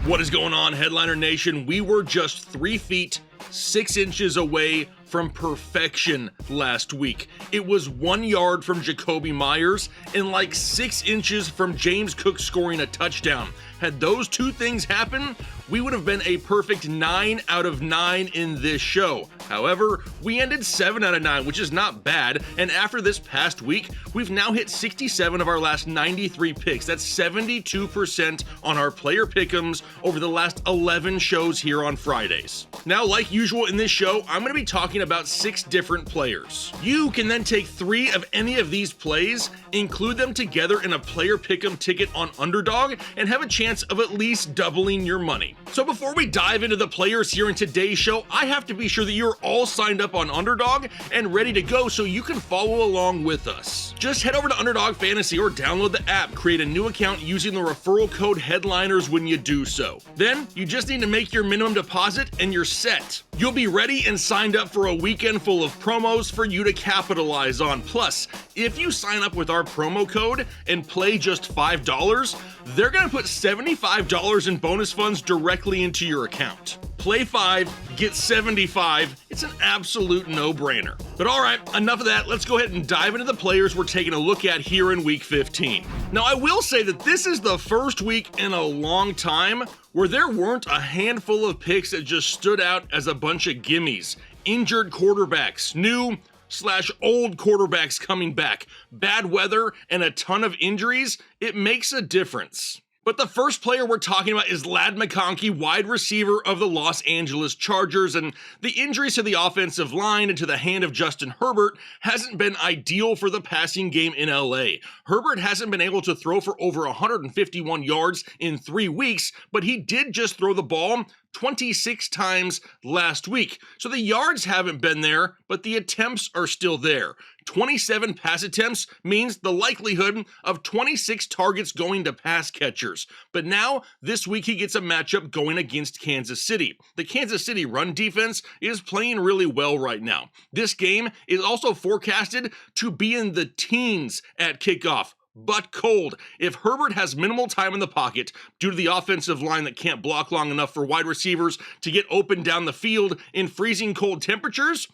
What is going on, Headliner Nation? We were just 3 feet, 6 inches away from perfection last week. It was 1 yard from Jacoby Myers and like 6 inches from James Cook scoring a touchdown. Had those two things happen, we would have been a perfect 9 out of 9 in this show. However, we ended 7 out of 9, which is not bad, and after this past week, we've now hit 67 of our last 93 picks. That's 72% on our player pickems over the last 11 shows here on Fridays. Now, like usual in this show, I'm going to be talking about 6 different players. You can then take 3 of any of these plays, include them together in a player pick'em ticket on Underdog, and have a chance of at least doubling your money. So before we dive into the players here in today's show, I have to be sure that you're all signed up on Underdog and ready to go so you can follow along with us. Just head over to Underdog Fantasy or download the app, create a new account using the referral code Headliners when you do so. Then you just need to make your minimum deposit and you're set. You'll be ready and signed up for a weekend full of promos for you to capitalize on. Plus, if you sign up with our promo code and play just $5, they're going to put $75 in bonus funds directly into your account. Play 5, get 75. It's an absolute no-brainer. But all right, enough of that. Let's go ahead and dive into the players we're taking a look at here in week 15. Now, I will say that this is the first week in a long time where there weren't a handful of picks that just stood out as a bunch of gimmies. Injured quarterbacks, new/old quarterbacks coming back, bad weather, and a ton of injuries. It makes a difference. But the first player we're talking about is McConkey, wide receiver of the Los Angeles Chargers, and the injuries to the offensive line and to the hand of Justin Herbert hasn't been ideal for the passing game in LA. Herbert hasn't been able to throw for over 151 yards in 3 weeks, but he did just throw the ball 26 times last week. So the yards haven't been there, but the attempts are still there. 27 pass attempts means the likelihood of 26 targets going to pass catchers. But now, this week he gets a matchup going against Kansas City. The Kansas City run defense is playing really well right now. This game is also forecasted to be in the teens at kickoff. But cold. If Herbert has minimal time in the pocket due to the offensive line that can't block long enough for wide receivers to get open down the field in freezing cold temperatures,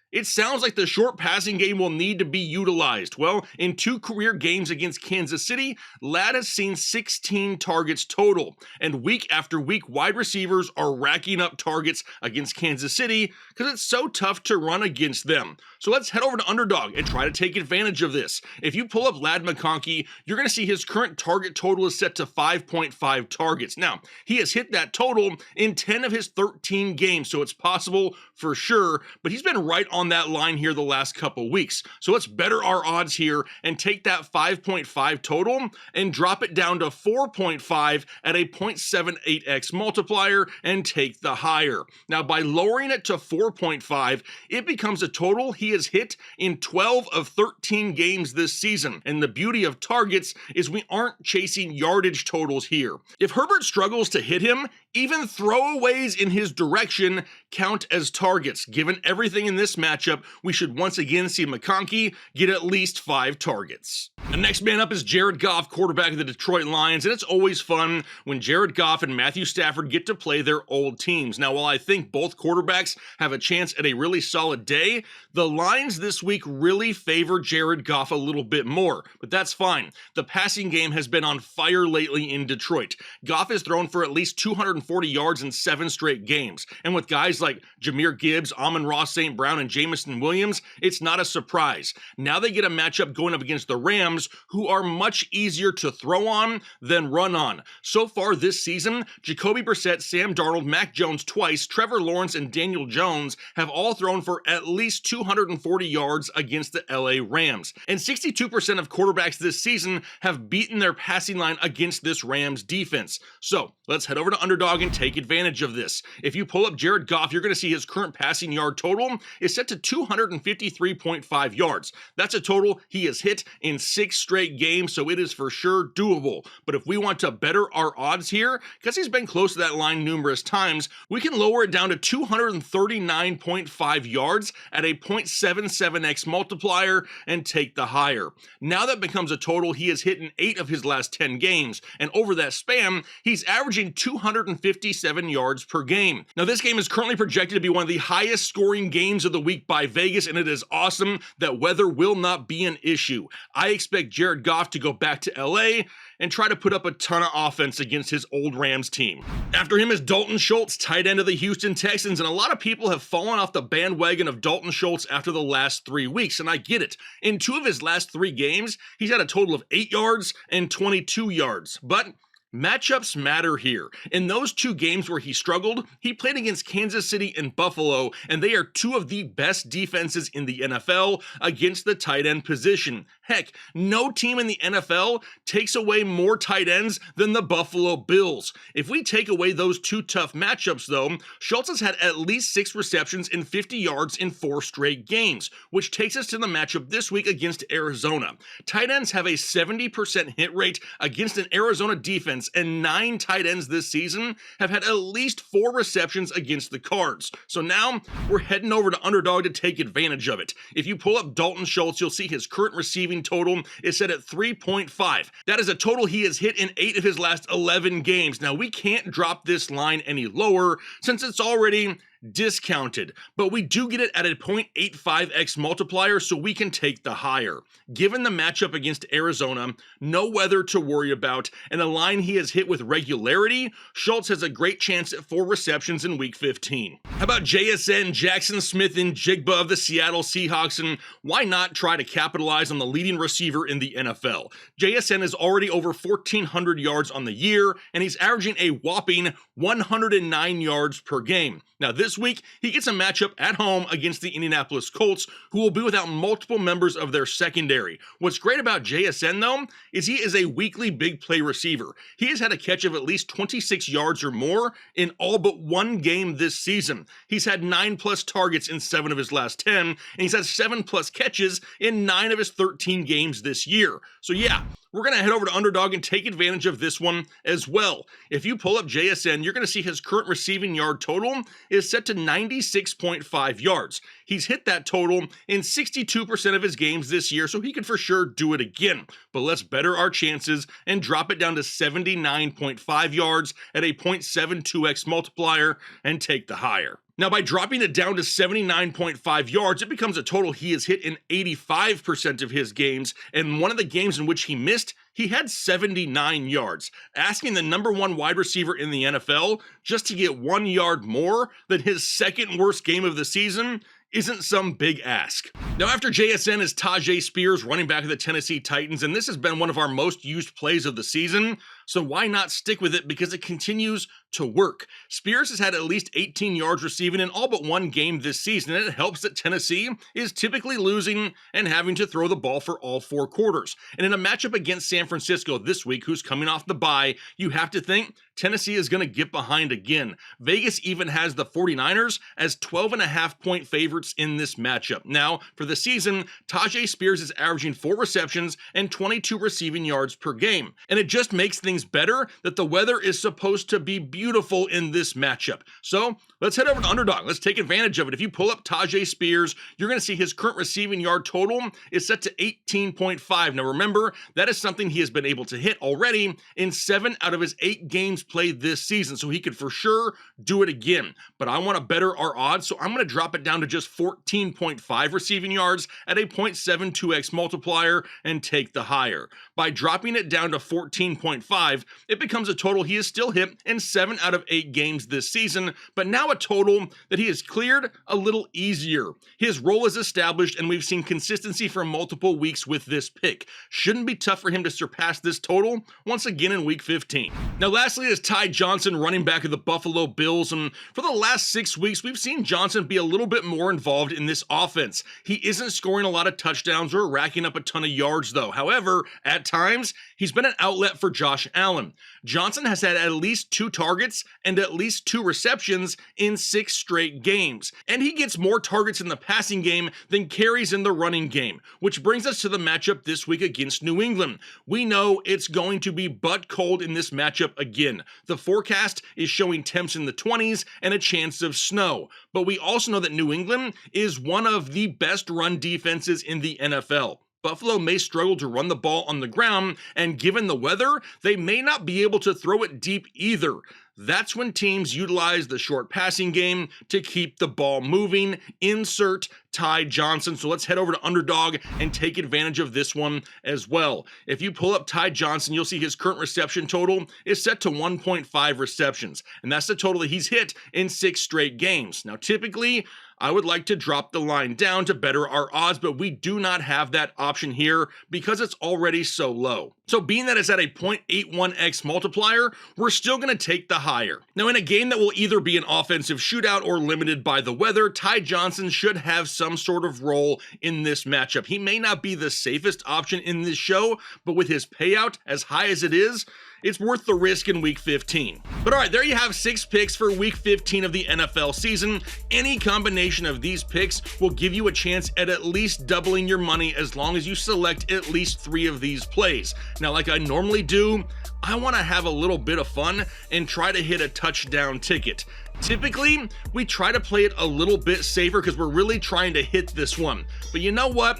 it sounds like the short passing game will need to be utilized. Well, in 2 career games against Kansas City, Ladd has seen 16 targets total. And week after week, wide receivers are racking up targets against Kansas City because it's so tough to run against them. So let's head over to Underdog and try to take advantage of this. If you pull up McConkey, you're going to see his current target total is set to 5.5 targets. Now, he has hit that total in 10 of his 13 games, so it's possible for sure, but he's been right on that line here the last couple weeks. So let's better our odds here and take that 5.5 total and drop it down to 4.5 at a 0.78x multiplier and take the higher. Now, by lowering it to 4.5, it becomes a total he has hit in 12 of 13 games this season. And the beauty of targets is we aren't chasing yardage totals here. If Herbert struggles to hit him, even throwaways in his direction count as targets. Given everything in this matchup, we should once again see McConkey get at least 5 targets. The next man up is Jared Goff, quarterback of the Detroit Lions, and it's always fun when Jared Goff and Matthew Stafford get to play their old teams. Now, while I think both quarterbacks have a chance at a really solid day, the lines this week really favor Jared Goff a little bit more, but that's fine. The passing game has been on fire lately in Detroit. Goff has thrown for at least 240 yards in 7 straight games, and with guys like Jahmyr Gibbs, Amon-Ra St. Brown, and Jamison Williams, it's not a surprise. Now they get a matchup going up against the Rams, who are much easier to throw on than run on. So far this season, Jacoby Brissett, Sam Darnold, Mac Jones twice, Trevor Lawrence, and Daniel Jones have all thrown for at least 240 yards against the LA Rams. And 62% of quarterbacks this season have beaten their passing line against this Rams defense. So let's head over to Underdog and take advantage of this. If you pull up Jared Goff, you're going to see his current passing yard total is set set to 253.5 yards. That's a total he has hit in 6 straight games, so it is for sure doable. But if we want to better our odds here, because he's been close to that line numerous times, we can lower it down to 239.5 yards at a 0.77x multiplier and take the higher. Now that becomes a total he has hit in 8 of his last 10 games, and over that span, he's averaging 257 yards per game. Now this game is currently projected to be one of the highest scoring games of the week by Vegas, and it is awesome that weather will not be an issue. I expect Jared Goff to go back to LA and try to put up a ton of offense against his old Rams team. After him is Dalton Schultz, tight end of the Houston Texans, and a lot of people have fallen off the bandwagon of Dalton Schultz after the last 3 weeks, and I get it. In 2 of his last 3 games, he's had a total of 8 yards and 22 yards, but matchups matter here. In those 2 games where he struggled, he played against Kansas City and Buffalo, and they are 2 of the best defenses in the NFL against the tight end position. Heck, no team in the NFL takes away more tight ends than the Buffalo Bills. If we take away those 2 tough matchups though, Schultz has had at least 6 receptions and 50 yards in 4 straight games, which takes us to the matchup this week against Arizona. Tight ends have a 70% hit rate against an Arizona defense, and 9 tight ends this season have had at least 4 receptions against the Cards. So now we're heading over to Underdog to take advantage of it. If you pull up Dalton Schultz, you'll see his current receiving total is set at 3.5. That is a total he has hit in 8 of his last 11 games. Now we can't drop this line any lower since it's already discounted, but we do get it at a 0.85x multiplier, so we can take the higher. Given the matchup against Arizona, no weather to worry about, and a line he has hit with regularity, Schultz has a great chance at 4 receptions in week 15. How about JSN, Jackson Smith, and Jigba of the Seattle Seahawks, and why not try to capitalize on the leading receiver in the NFL? JSN is already over 1,400 yards on the year, and he's averaging a whopping 109 yards per game. Now this week, he gets a matchup at home against the Indianapolis Colts, who will be without multiple members of their secondary. What's great about JSN though, is he is a weekly big play receiver. He has had a catch of at least 26 yards or more in all but 1 game this season. He's had 9+ targets in 7 of his last 10, and he's had 7+ catches in 9 of his 13 games this year. So yeah, we're going to head over to Underdog and take advantage of this one as well. If you pull up JSN, you're going to see his current receiving yard total is set to 96.5 yards. He's hit that total in 62% of his games this year, so he can for sure do it again. But let's better our chances and drop it down to 79.5 yards at a 0.72x multiplier and take the higher. Now, by dropping it down to 79.5 yards, it becomes a total he has hit in 85% of his games, and one of the games in which he missed, he had 79 yards. Asking the #1 wide receiver in the NFL just to get 1 yard more than his 2nd worst game of the season isn't some big ask. Now after JSN is Tyjae Spears, running back of the Tennessee Titans, and this has been one of our most used plays of the season, so why not stick with it because it continues to work. Spears has had at least 18 yards receiving in all but 1 game this season, and it helps that Tennessee is typically losing and having to throw the ball for all 4 quarters. And in a matchup against San Francisco this week, who's coming off the bye, you have to think Tennessee is going to get behind again. Vegas even has the 49ers as 12.5-point favorites in this matchup. Now, for the season, Tyjae Spears is averaging 4 receptions and 22 receiving yards per game. And it just makes things better that the weather is supposed to be beautiful in this matchup. So let's head over to Underdog. Let's take advantage of it. If you pull up Tyjae Spears, you're going to see his current receiving yard total is set to 18.5. Now remember, that is something he has been able to hit already in 7 out of his 8 games played this season, so he could for sure do it again. But I want to better our odds, so I'm going to drop it down to just 14.5 receiving yards at a 0.72x multiplier and take the higher. By dropping it down to 14.5, it becomes a total he has still hit in 7 out of 8 games this season, but now a total that he has cleared a little easier. His role is established, and we've seen consistency for multiple weeks with this pick. Shouldn't be tough for him to surpass this total once again in week 15. Now lastly is Ty Johnson, running back of the Buffalo Bills, and for the last 6 weeks, we've seen Johnson be a little bit more involved in this offense. He isn't scoring a lot of touchdowns or racking up a ton of yards though. However, at times, he's been an outlet for Josh Allen. Johnson has had at least 2 targets and at least 2 receptions in 6 straight games, and he gets more targets in the passing game than carries in the running game, which brings us to the matchup this week against New England. We know it's going to be butt cold in this matchup again. The forecast is showing temps in the 20s and a chance of snow, but we also know that New England is one of the best run defenses in the NFL. Buffalo may struggle to run the ball on the ground, and given the weather, they may not be able to throw it deep either. That's when teams utilize the short passing game to keep the ball moving. Insert Ty Johnson. So let's head over to Underdog and take advantage of this one as well. If you pull up Ty Johnson, you'll see his current reception total is set to 1.5 receptions, and that's the total that he's hit in 6 straight games. Now, typically, I would like to drop the line down to better our odds, but we do not have that option here because it's already so low. So being that it's at a 0.81x multiplier, we're still going to take the higher. Now, in a game that will either be an offensive shootout or limited by the weather, Ty Johnson should have some sort of role in this matchup. He may not be the safest option in this show, but with his payout as high as it is, it's worth the risk in week 15. But all right, there you have 6 picks for week 15 of the NFL season. Any combination of these picks will give you a chance at least doubling your money as long as you select at least 3 of these plays. Now, like I normally do, I want to have a little bit of fun and try to hit a touchdown ticket. Typically, we try to play it a little bit safer because we're really trying to hit this one. But you know what?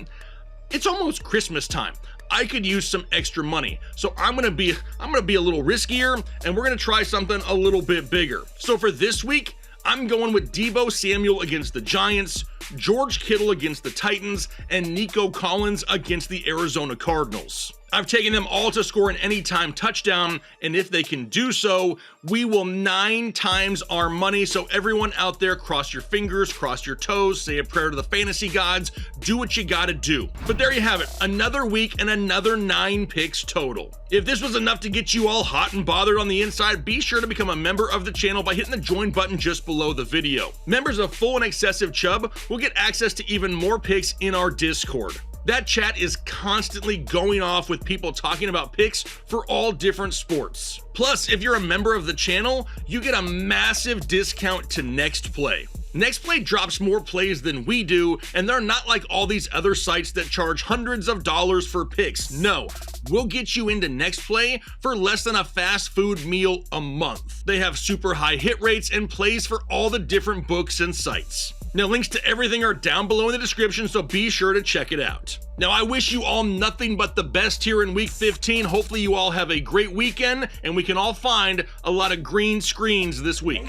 It's almost Christmas time. I could use some extra money. So I'm gonna be a little riskier, and we're gonna try something a little bit bigger. So for this week, I'm going with Deebo Samuel against the Giants, George Kittle against the Titans, and Nico Collins against the Arizona Cardinals. I've taken them all to score an anytime touchdown, and if they can do so, we will 9 times our money. So everyone out there, cross your fingers, cross your toes, say a prayer to the fantasy gods, do what you gotta do. But there you have it, another week and another 9 picks total. If this was enough to get you all hot and bothered on the inside, be sure to become a member of the channel by hitting the join button just below the video. Members of Full and Excessive Chubb will get access to even more picks in our Discord. That chat is constantly going off with people talking about picks for all different sports. Plus, if you're a member of the channel, you get a massive discount to NextPlay. NextPlay drops more plays than we do, and they're not like all these other sites that charge hundreds of dollars for picks. No, we'll get you into NextPlay for less than a fast food meal a month. They have super high hit rates and plays for all the different books and sites. Now, links to everything are down below in the description, so be sure to check it out. Now, I wish you all nothing but the best here in week 15. Hopefully you all have a great weekend, and we can all find a lot of green screens this week.